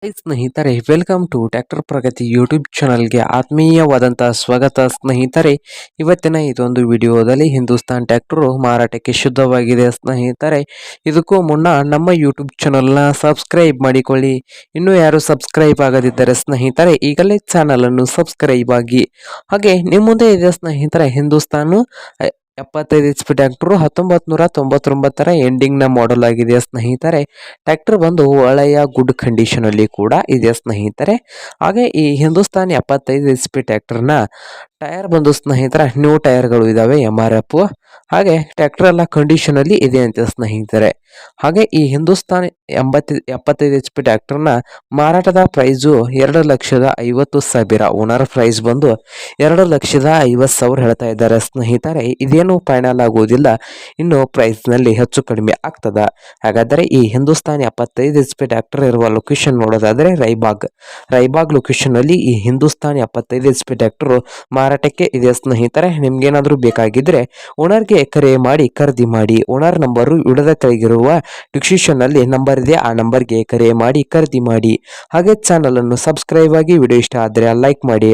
ಸ್ನೇಹಿತರೆ, welcome to tractor Pragati YouTube ಚಾನಲ್ಗೆ ಆತ್ಮೀಯವಾದಂತಹ ಸ್ವಾಗತ. ಸ್ನೇಹಿತರೆ, ಇವತ್ತಿನ ಇದೊಂದು ವಿಡಿಯೋದಲ್ಲಿ ಹಿಂದೂಸ್ತಾನ್ ಟ್ರ್ಯಾಕ್ಟರ್ ಮಾರಾಟಕ್ಕೆ ಶುದ್ಧವಾಗಿದೆ. ಸ್ನೇಹಿತರೆ, ಇದಕ್ಕೂ ಮುನ್ನ ನಮ್ಮ ಯೂಟ್ಯೂಬ್ ಚಾನಲ್ನ ಸಬ್ಸ್ಕ್ರೈಬ್ ಮಾಡಿಕೊಳ್ಳಿ. ಇನ್ನೂ ಯಾರು ಸಬ್ಸ್ಕ್ರೈಬ್ ಆಗದಿದ್ದರೆ ಸ್ನೇಹಿತರೆ, ಈಗಲೇ ಚಾನಲ್ ಅನ್ನು ಸಬ್ಸ್ಕ್ರೈಬ್ ಆಗಿ. ಹಾಗೆ ನಿಮ್ಮ ಮುಂದೆ ಇದೆ ಸ್ನೇಹಿತರೆ, ಹಿಂದೂಸ್ತಾನ್ 75 HP ಟ್ರ್ಯಾಕ್ಟರ್ 1999ರ ಎಂಡಿಂಗ್ನ ಮಾಡೆಲ್ ಆಗಿದೆ ಸ್ನೇಹಿತರೆ. ಟ್ರ್ಯಾಕ್ಟರ್ ಬಂದು ಒಳ್ಳೆಯ ಗುಡ್ ಕಂಡೀಷನ್ ಅಲ್ಲಿ ಕೂಡ ಇದೆ ಸ್ನೇಹಿತರೆ. ಹಾಗೆ ಈ ಹಿಂದೂಸ್ತಾನ್ 75 HP ಟ್ರ್ಯಾಕ್ಟರ್ನ ಟೈರ್ ಬಂದು ಸ್ನೇಹಿತರೆ ನ್ಯೂ ಟೈರ್ಗಳು ಇದಾವೆ, MRF. ಹಾಗೆ ಟ್ರ್ಯಾಕ್ಟರ್ ಎಲ್ಲ ಕಂಡೀಷನ್ ಅಲ್ಲಿ ಇದೆ ಅಂತ ಸ್ನೇಹಿತರೆ. ಹಾಗೆ ಈ ಹಿಂದೂಸ್ತಾನ್ 75 HP ಟ್ರ್ಯಾಕ್ಟರ್ನ ಮಾರಾಟದ ಪ್ರೈಸು 2,50,000. ಓನರ್ ಪ್ರೈಸ್ ಬಂದು 2,50,000 ಹೇಳ್ತಾ ಇದ್ದಾರೆ ಸ್ನೇಹಿತರೆ. ಇದೇನು ಫೈನಲ್ ಆಗುವುದಿಲ್ಲ, ಇನ್ನು ಪ್ರೈಸ್ ನಲ್ಲಿ ಹೆಚ್ಚು ಕಡಿಮೆ ಆಗ್ತದ. ಹಾಗಾದರೆ ಈ ಹಿಂದೂಸ್ತಾನ್ 75 HP ಟ್ರ್ಯಾಕ್ಟರ್ ಇರುವ ಲೊಕೇಶನ್ ನೋಡೋದಾದ್ರೆ ರಾಯಬಾಗ್ ಲೊಕೇಶನ್ ಅಲ್ಲಿ ಈ ಹಿಂದೂಸ್ತಾನ್ 75 HP ಟ್ರ್ಯಾಕ್ಟರ್ ಮಾರಾಟಕ್ಕೆ ಇದೆ ಸ್ನೇಹಿತರೆ. ನಿಮ್ಗೇನಾದ್ರೂ ಬೇಕಾಗಿದ್ರೆ ಓನರ್ಗೆ ಕರೆ ಮಾಡಿ ಖರೀದಿ ಮಾಡಿ. ಓನರ್ ನಂಬರು ವಿಡಿಯೋದ ಕೆಳಗಿರುವ ಡಿಸ್ಕ್ರಿಪ್ಷನ್ ಅಲ್ಲಿ ನಂಬರ್ ಇದೆ, ಆ ನಂಬರ್ಗೆ ಕರೆ ಮಾಡಿ ಖರೀದಿ ಮಾಡಿ. ಹಾಗೆ ಚಾನಲ್ ಅನ್ನು ಸಬ್ಸ್ಕ್ರೈಬ್ ಆಗಿ. ವಿಡಿಯೋ ಇಷ್ಟ ಆದರೆ ಲೈಕ್ ಮಾಡಿ.